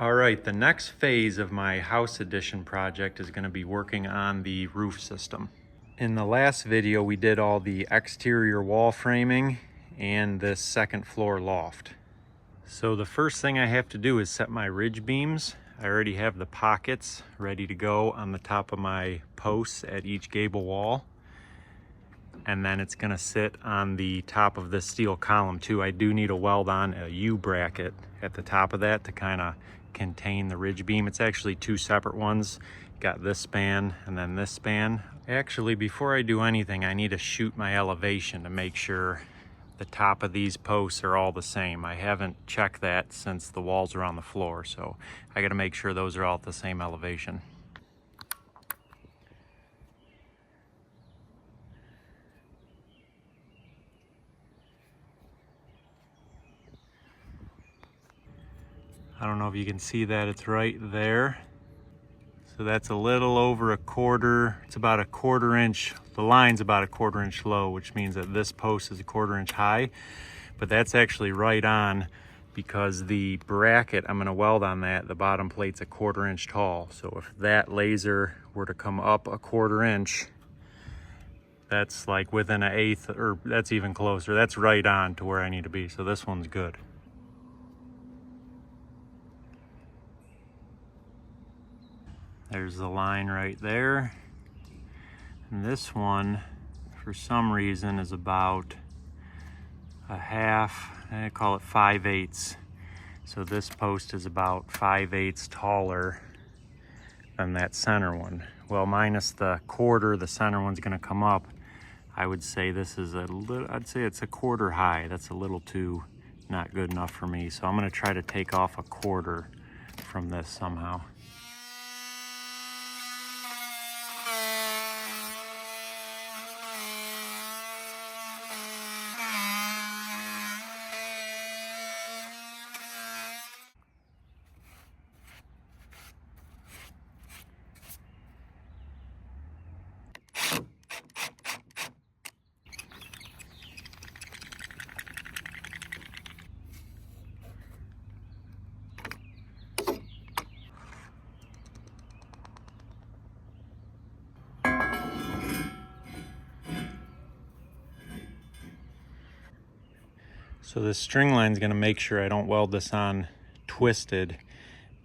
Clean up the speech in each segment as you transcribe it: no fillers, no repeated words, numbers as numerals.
All right, the next phase of my house addition project is going to be working on the roof system. In the last video, we did all the exterior wall framing and this second floor loft. So the first thing I have to do is set my ridge beams. I already have the pockets ready to go on the top of my posts at each gable wall. And then it's gonna sit on the top of this steel column too. I do need to weld on a U bracket at the top of that to kind of contain the ridge beam. It's actually two separate ones. Got this span and then this span. Actually, before I do anything, I need to shoot my elevation to make sure the top of these posts are all the same. I haven't checked that since the walls are on the floor, so I gotta make sure those are all at the same elevation. I don't know if you can see that, it's right there. So that's a little over a quarter, it's about a quarter inch, the line's about a quarter inch low, which means that this post is a quarter inch high, but that's actually right on because the bracket I'm gonna weld on that, the bottom plate's a quarter inch tall. So if that laser were to come up a quarter inch, that's like within an eighth, or that's even closer. That's right on to where I need to be. So this one's good. There's the line right there. And this one, for some reason, is about a half, I call it 5/8. So this post is about 5/8 taller than that center one. Well, minus the quarter, the center one's gonna come up. I would say this is a little, I'd say it's a quarter high. That's a little too not good enough for me. So I'm gonna try to take off a quarter from this somehow. So this string line is going to make sure I don't weld this on twisted,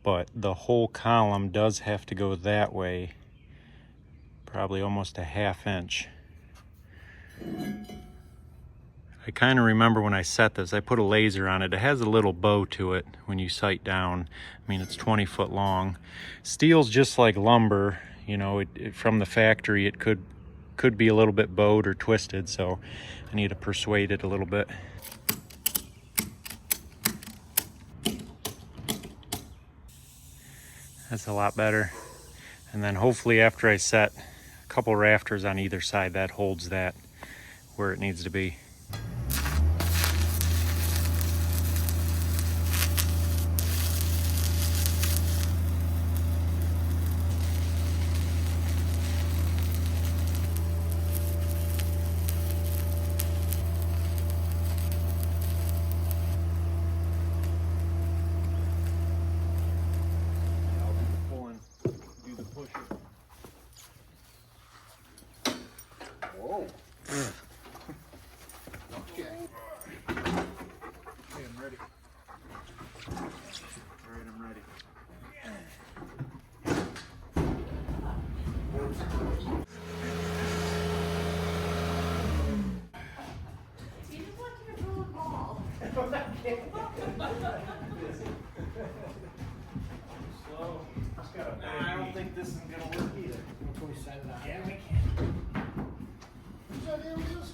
but the whole column does have to go that way, probably almost a half inch. I kind of remember when I set this, I put a laser on it. It has a little bow to it when you sight down. I mean, it's 20 foot long. Steel's just like lumber, you know, from the factory, it could be a little bit bowed or twisted, so I need to persuade it a little bit. That's a lot better. And then hopefully after I set a couple rafters on either side, that holds that where it needs to be. Whoa. Okay. Okay, I'm ready. All right, I'm ready. You just want to throw a ball. Slow. I don't think this is gonna work either. Can we set it out? Yeah, we can. Whose idea was this?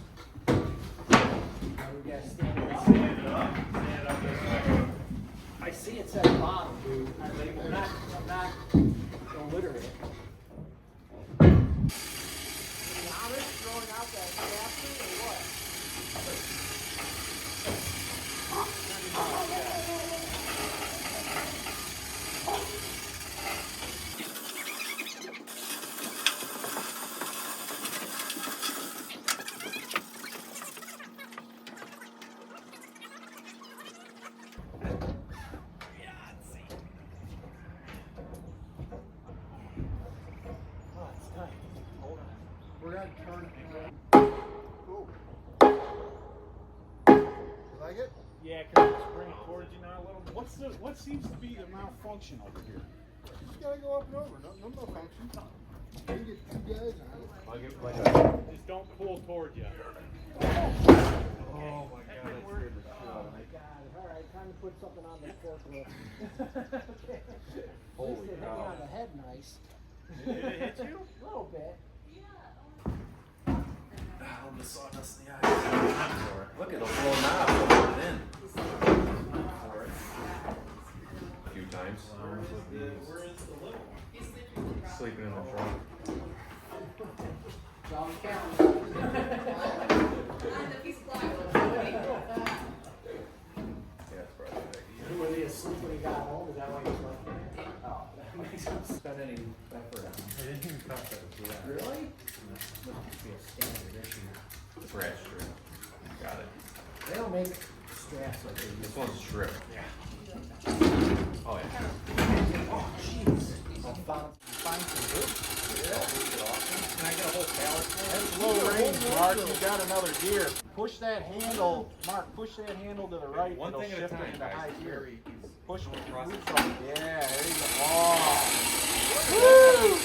We gotta stand it up. Stand it up. Stand it up this way. I see it's at the bottom, dude. I'm not gonna litter it. Throwing out that rafter or what? Yeah, can I just bring it towards you now a little bit? What seems to be the malfunction over here? You just gotta go up and over. No malfunction. You get two guys on it. Just don't pull towards you. Oh my god, that scared the shit out of me. Alright, time to put something on the forklift. Okay. Holy At least it hit me cow. on the head nice. Did it hit you? A little bit. Oh, the sawdust in the eyes. Look at the little knob holding it in. A few times. Where is the little one? Sleeping in the trunk. John County. On the piece of plywood. Yeah, it's probably a good idea. Was he asleep when he got home? Is that why he was like, oh, that makes sense. Spend any effort on it. I didn't even touch it. Yeah. Really? Must be a standard issue. Scratch strip. Got it. They don't make straps like they This used one's strip. Yeah. Oh yeah. Oh, jeez. Find some wood. Can I get a whole pallet? That's low range, Mark. You got another gear. Push that handle, Mark. Push that handle to the right. One It'll thing at a shift it time, into guys. high gear. Very easy. Push the Cross roof it. up. Yeah, there you go. Oh. Woo!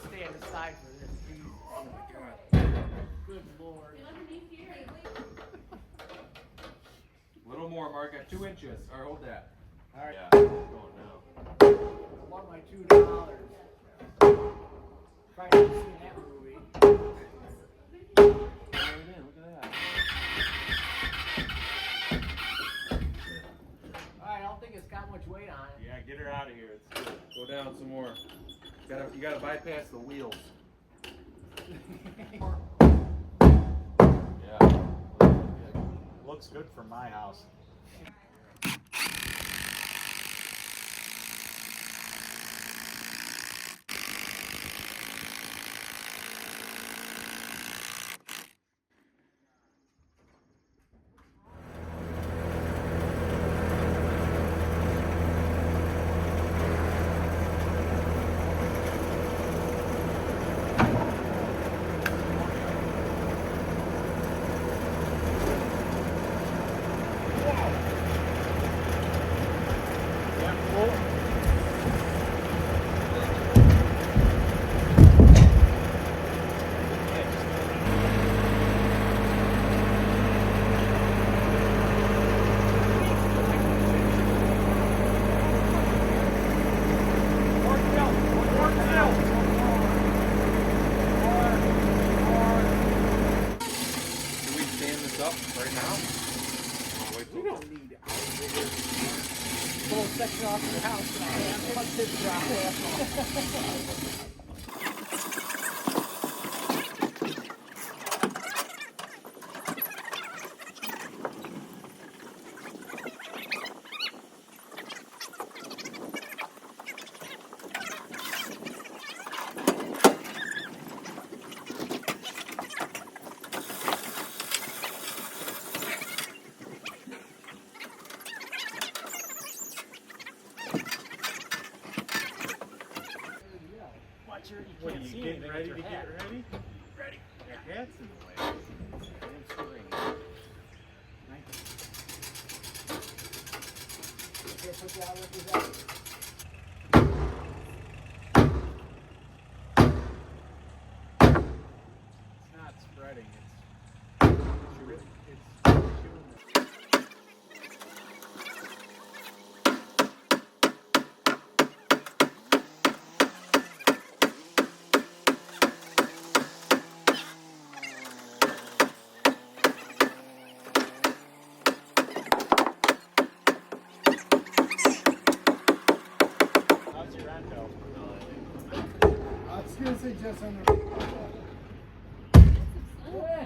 Stand aside for this. Oh my god. Good lord. A little more, Mark. Got 2 inches. Alright, hold that. All right. Yeah. It's going now. I want my $2. Probably haven't seen that movie. Look at that. Alright, I don't think it's got much weight on it. Yeah, get her out of here. It's good. Go down some more. You gotta bypass the wheels. Yeah. Looks good for my house. Can we stand this up right now? Oh, wait till We don't need little section off the house. Let's just drop it. Watch your, you What are can't you see getting anything ready with to your get hat. ready? Ready. Your hat's in the way. It's screwing. Okay, put the out with his out. It's not spreading. It's chewing. How's your endo? I was gonna say just under. Yeah.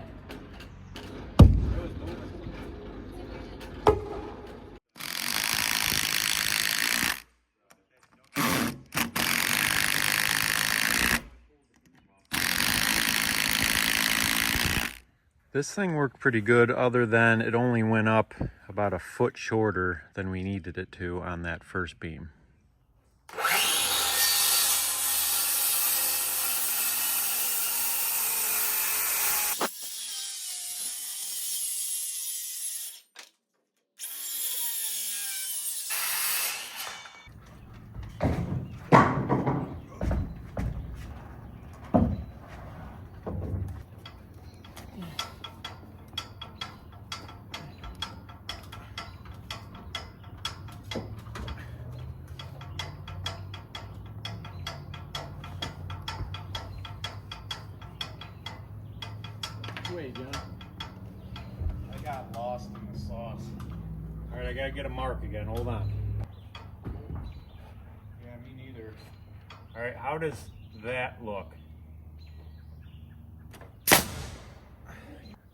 This thing worked pretty good, other than it only went up about a foot shorter than we needed it to on that first beam. Wait, John. I got lost in the sauce. All right, I gotta get a mark again. Hold on. Yeah, me neither. All right, how does that look?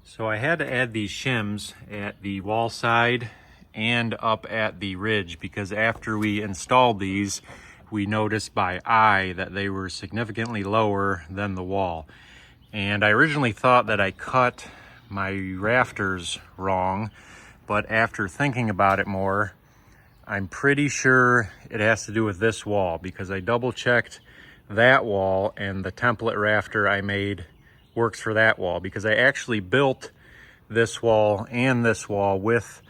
So I had to add these shims at the wall side and up at the ridge, because after we installed these, we noticed by eye that they were significantly lower than the wall. And I originally thought that I cut my rafters wrong, but after thinking about it more, I'm pretty sure it has to do with this wall, because I double checked that wall and the template rafter I made works for that wall, because I actually built this wall and this wall with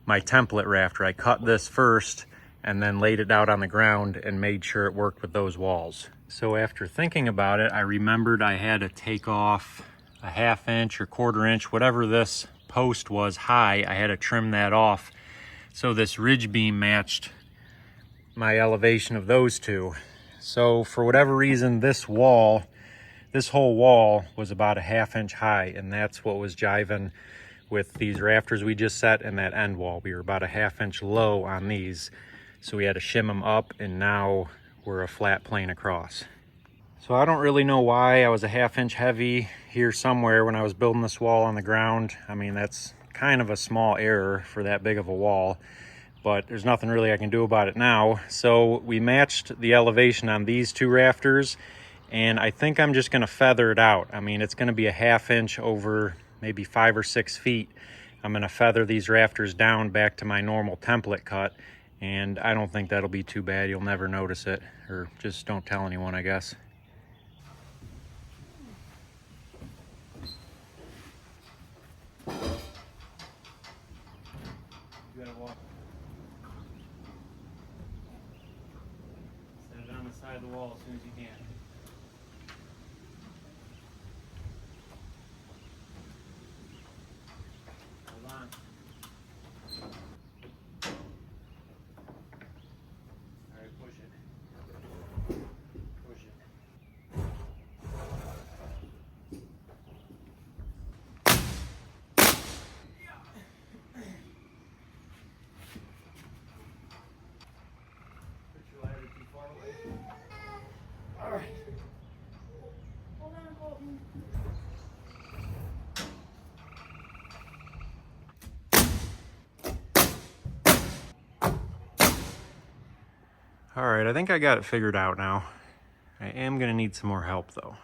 my template rafter. I cut this first and then laid it out on the ground and made sure it worked with those walls. So after thinking about it, I remembered I had to take off a 1/2 inch or 1/4 inch, whatever this post was high, I had to trim that off so this ridge beam matched my elevation of those two. So for whatever reason, this whole wall was about a 1/2 inch high, and that's what was jiving with these rafters we just set and that end wall. We were about a 1/2 inch low on these, so we had to shim them up, and now we're a flat plane across. So I don't really know why I was a 1/2 inch heavy here somewhere when I was building this wall on the ground. I mean, that's kind of a small error for that big of a wall, but there's nothing really I can do about it now. So we matched the elevation on these two rafters, and I think I'm just gonna feather it out. I mean, it's gonna be a 1/2 inch over maybe 5 or 6 feet. I'm gonna feather these rafters down back to my normal template cut, and I don't think that'll be too bad. You'll never notice it, or just don't tell anyone, I guess. You gotta walk. Set it on the side of the wall as soon as you can. Hold on. All right, push it. Push it. Put your ladder too far away. All right. Hold on, Colton. All right, I think I got it figured out now. I am gonna need some more help though.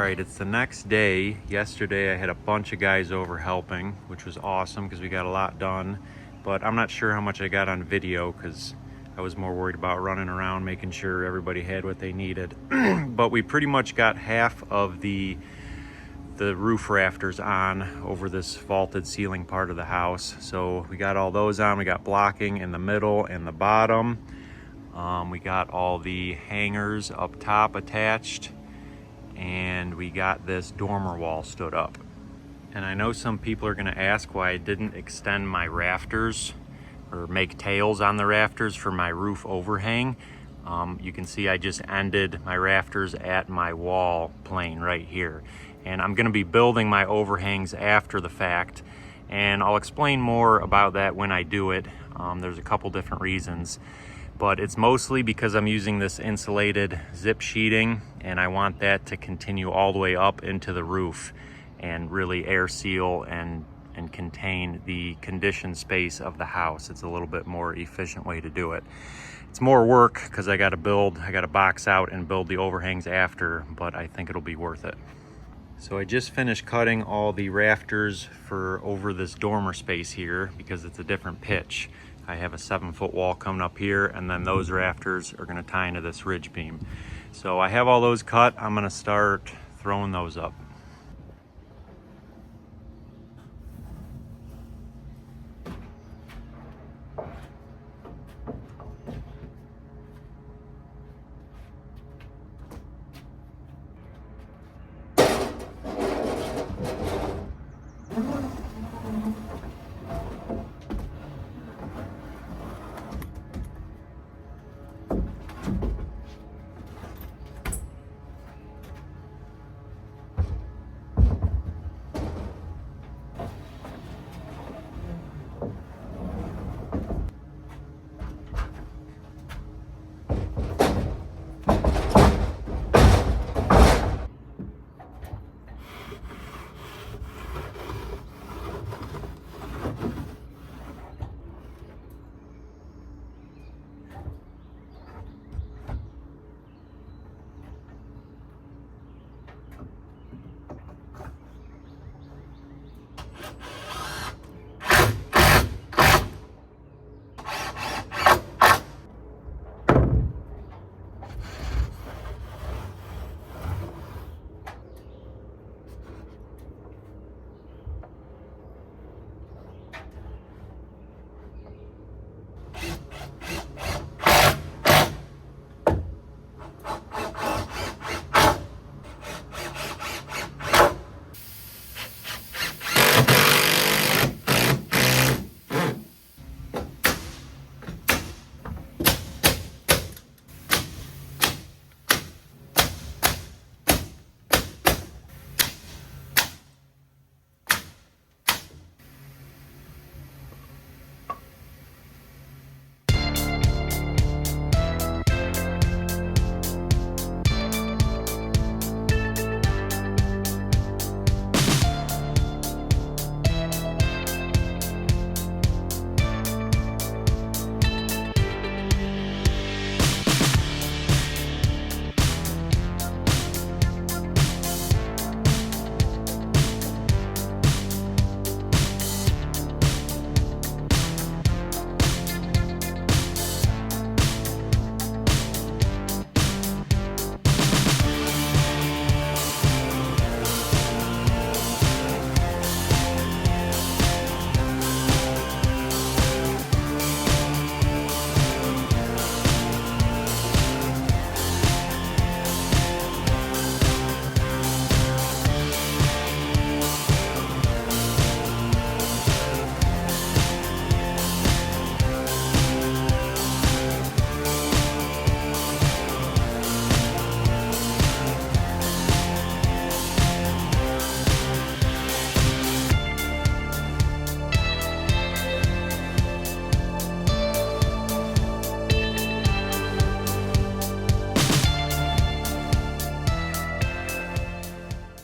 right, it's the next day. Yesterday I had a bunch of guys over helping, which was awesome because we got a lot done. But I'm not sure how much I got on video because I was more worried about running around making sure everybody had what they needed. But we pretty much got half of the roof rafters on over this vaulted ceiling part of the house. So we got all those on. We got blocking in the middle and the bottom. We got all the hangers up top attached, and we got this dormer wall stood up. And I know some people are going to ask why I didn't extend my rafters or make tails on the rafters for my roof overhang. You can see I just ended my rafters at my wall plane right here. And I'm going to be building my overhangs after the fact, and I'll explain more about that when I do it. There's a couple different reasons, but it's mostly because I'm using this insulated zip sheeting, and I want that to continue all the way up into the roof and really air seal and contain the conditioned space of the house. It's a little bit more efficient way to do it. It's more work because I got to box out and build the overhangs after, but I think it'll be worth it. So I just finished cutting all the rafters for over this dormer space here because it's a different pitch. I have a 7-foot wall coming up here, and then those rafters are going to tie into this ridge beam. So I have all those cut. I'm going to start throwing those up.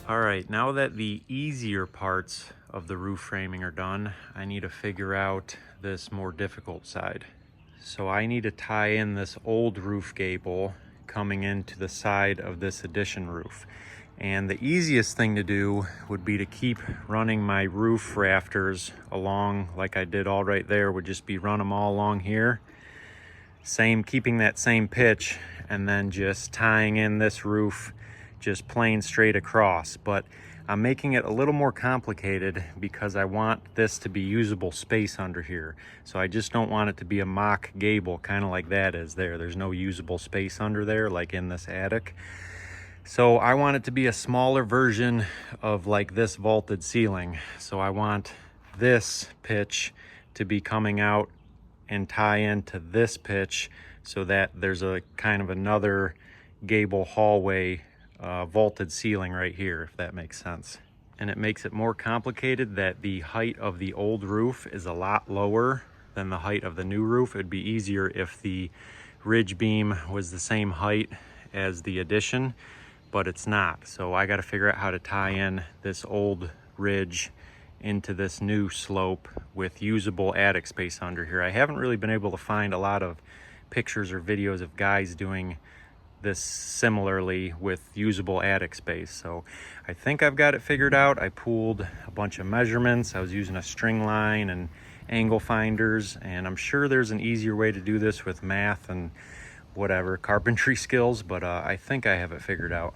All right, now that the easier parts of the roof framing are done, I need to figure out this more difficult side. So I need to tie in this old roof gable coming into the side of this addition roof. And the easiest thing to do would be to keep running my roof rafters along like I did all right there, would just be run them all along here. Keeping that same pitch, and then just tying in this roof just plain straight across. But I'm making it a little more complicated because I want this to be usable space under here. So I just don't want it to be a mock gable, kind of like that is there. There's no usable space under there like in this attic. So I want it to be a smaller version of like this vaulted ceiling. So I want this pitch to be coming out and tie into this pitch so that there's a kind of another gable hallway vaulted ceiling right here, if that makes sense. And it makes it more complicated that the height of the old roof is a lot lower than the height of the new roof. It'd be easier if the ridge beam was the same height as the addition, but it's not. So I got to figure out how to tie in this old ridge into this new slope with usable attic space under here. I haven't really been able to find a lot of pictures or videos of guys doing this similarly with usable attic space. So I think I've got it figured out. I pulled a bunch of measurements. I was using a string line and angle finders, and I'm sure there's an easier way to do this with math and whatever carpentry skills, but I think I have it figured out.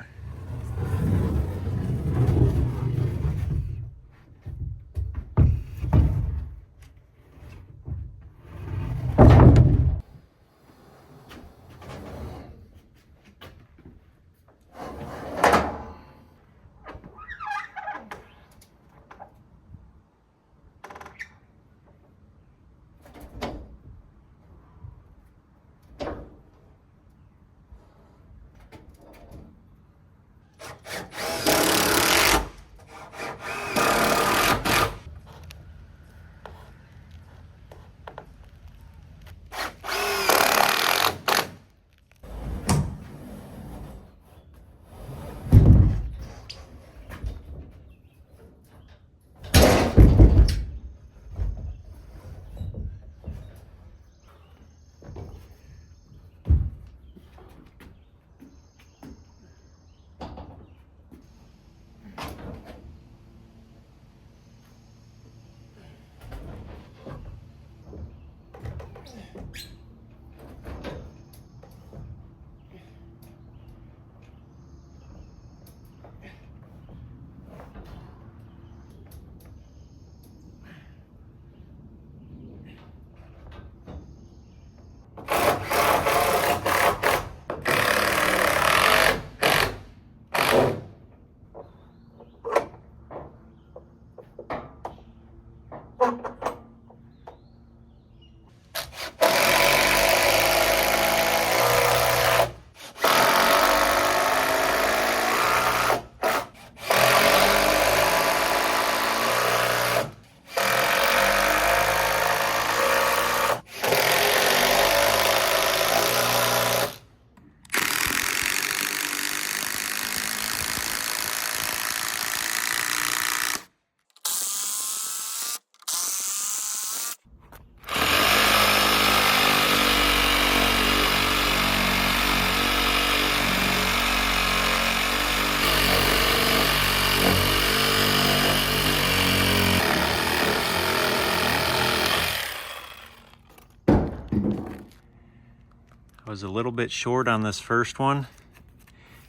I was a little bit short on this first one,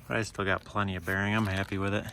but I still got plenty of bearing. I'm happy with it.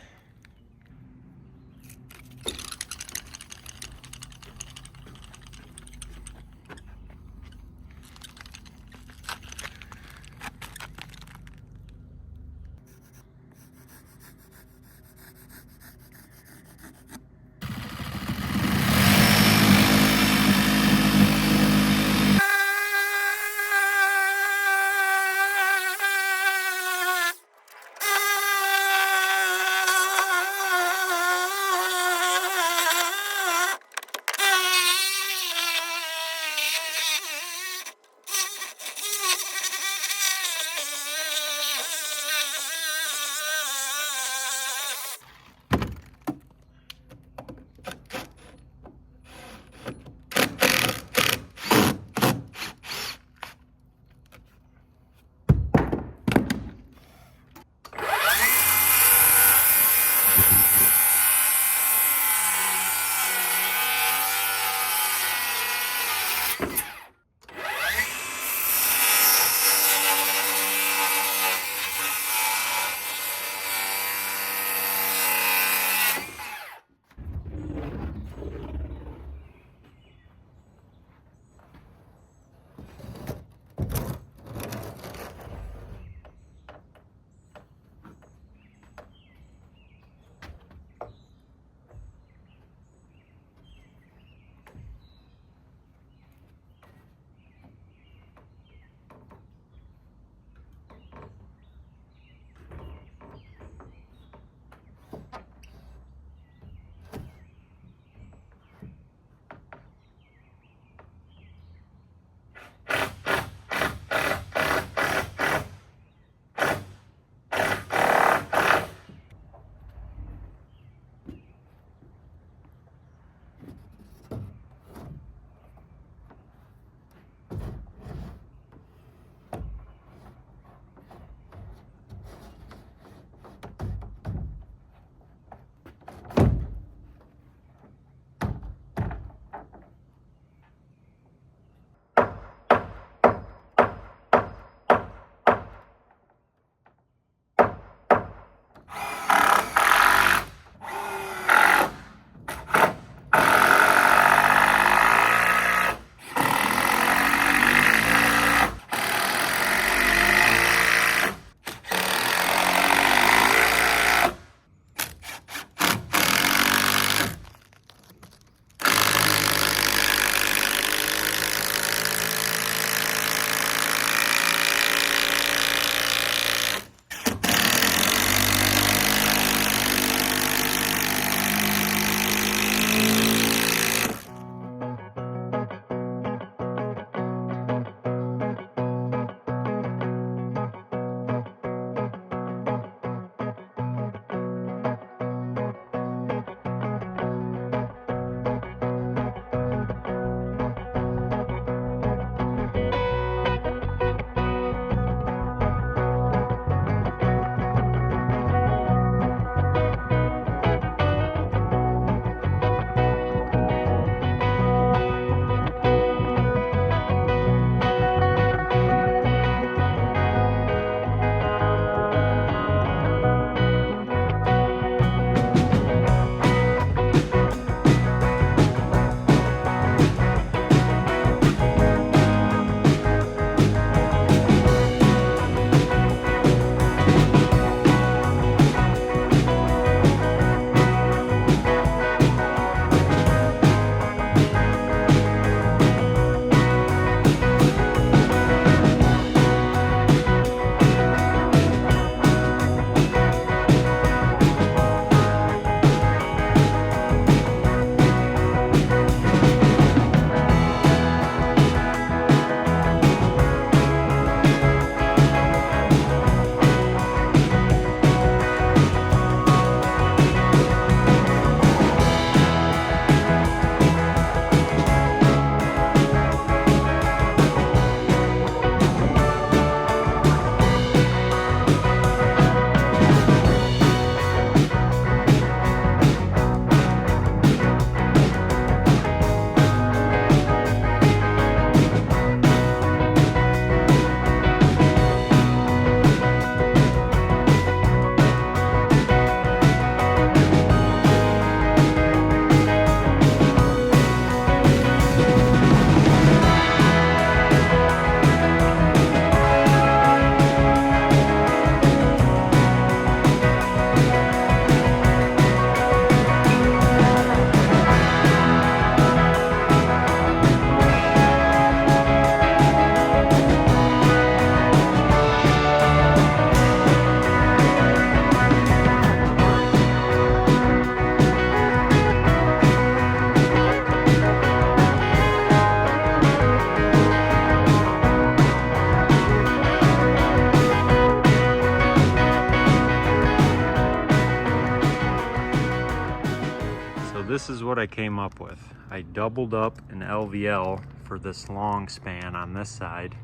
what I came up with. I doubled up an LVL for this long span on this side.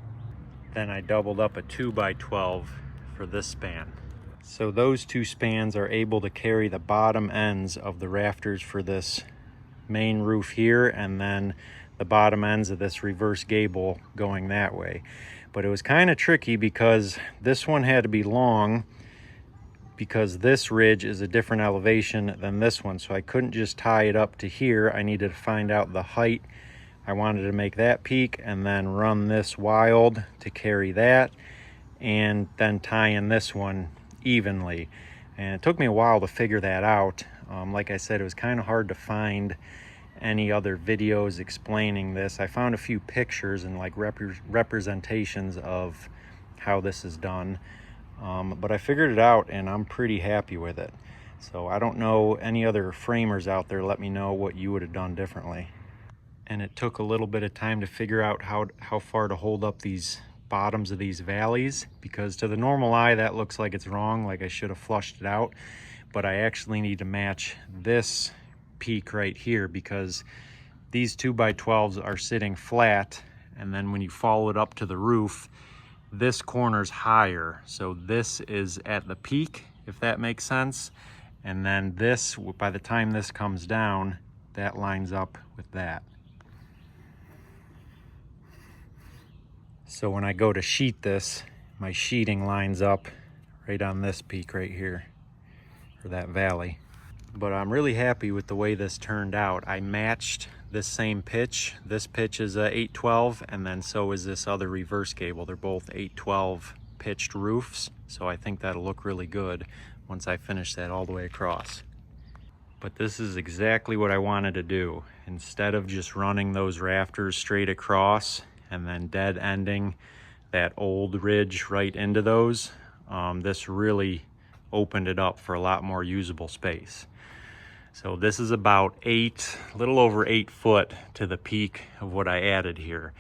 Then I doubled up a 2x12 for this span. So those two spans are able to carry the bottom ends of the rafters for this main roof here, and then the bottom ends of this reverse gable going that way. But it was kind of tricky because this one had to be long because this ridge is a different elevation than this one. So I couldn't just tie it up to here. I needed to find out the height. I wanted to make that peak and then run this wild to carry that, and then tie in this one evenly. And it took me a while to figure that out. Like I said, it was kind of hard to find any other videos explaining this. I found a few pictures and like representations of how this is done, but I figured it out and I'm pretty happy with it. So I don't know, any other framers out there, let me know what you would have done differently. And it took a little bit of time to figure out how far to hold up these bottoms of these valleys, because to the normal eye that looks like it's wrong, like I should have flushed it out, but I actually need to match this peak right here because these 2x12s are sitting flat, and then when you follow it up to the roof, this corner's higher, so this is at the peak, if that makes sense, and then this, by the time this comes down, that lines up with that. So when I go to sheet this, my sheeting lines up right on this peak right here, or that valley. But I'm really happy with the way this turned out. I matched this same pitch. This pitch is a 812, and then so is this other reverse gable. They're both 812 pitched roofs, so I think that'll look really good once I finish that all the way across. But this is exactly what I wanted to do. Instead of just running those rafters straight across and then dead ending that old ridge right into those, this really opened it up for a lot more usable space. So this is about a little over 8 foot to the peak of what I added here.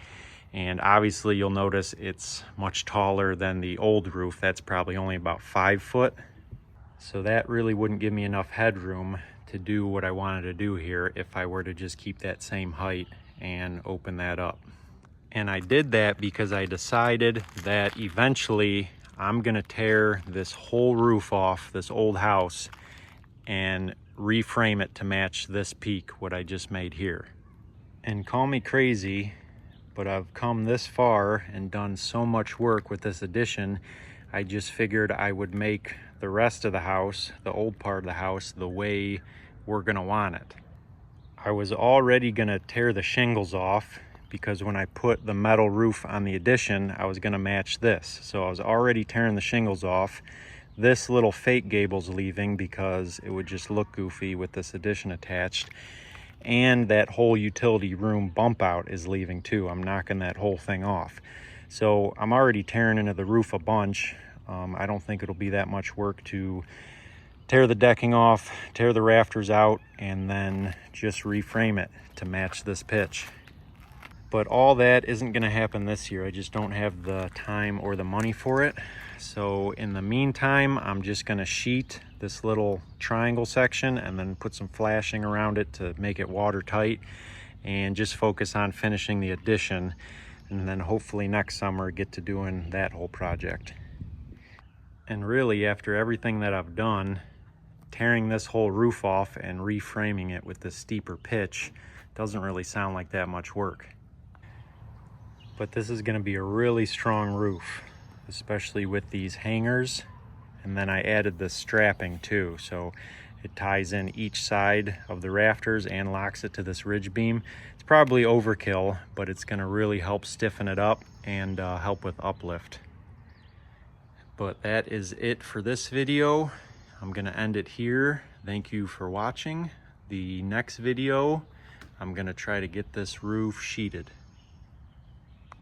And obviously you'll notice it's much taller than the old roof. That's probably only about 5 foot. So that really wouldn't give me enough headroom to do what I wanted to do here if I were to just keep that same height and open that up. And I did that because I decided that eventually I'm gonna tear this whole roof off this old house and reframe it to match this peak, what I just made here. And call me crazy, but I've come this far and done so much work with this addition, I just figured I would make the rest of the house, the old part of the house, the way we're gonna want it. I was already gonna tear the shingles off because when I put the metal roof on the addition, I was gonna match this. So I was already tearing the shingles off. This little fake gable's leaving because it would just look goofy with this addition attached. And that whole utility room bump out is leaving too. I'm knocking that whole thing off. So I'm already tearing into the roof a bunch. I don't think it'll be that much work to tear the decking off, tear the rafters out, and then just reframe it to match this pitch. But all that isn't gonna happen this year. I just don't have the time or the money for it. So in the meantime, I'm just gonna sheet this little triangle section and then put some flashing around it to make it watertight and just focus on finishing the addition. And then hopefully next summer get to doing that whole project. And really, after everything that I've done, tearing this whole roof off and reframing it with this steeper pitch doesn't really sound like that much work. But this is gonna be a really strong roof, especially with these hangers. And then I added the strapping too, so it ties in each side of the rafters and locks it to this ridge beam. It's probably overkill, but it's gonna really help stiffen it up and help with uplift. But that is it for this video. I'm gonna end it here. Thank you for watching. The next video, I'm gonna try to get this roof sheeted.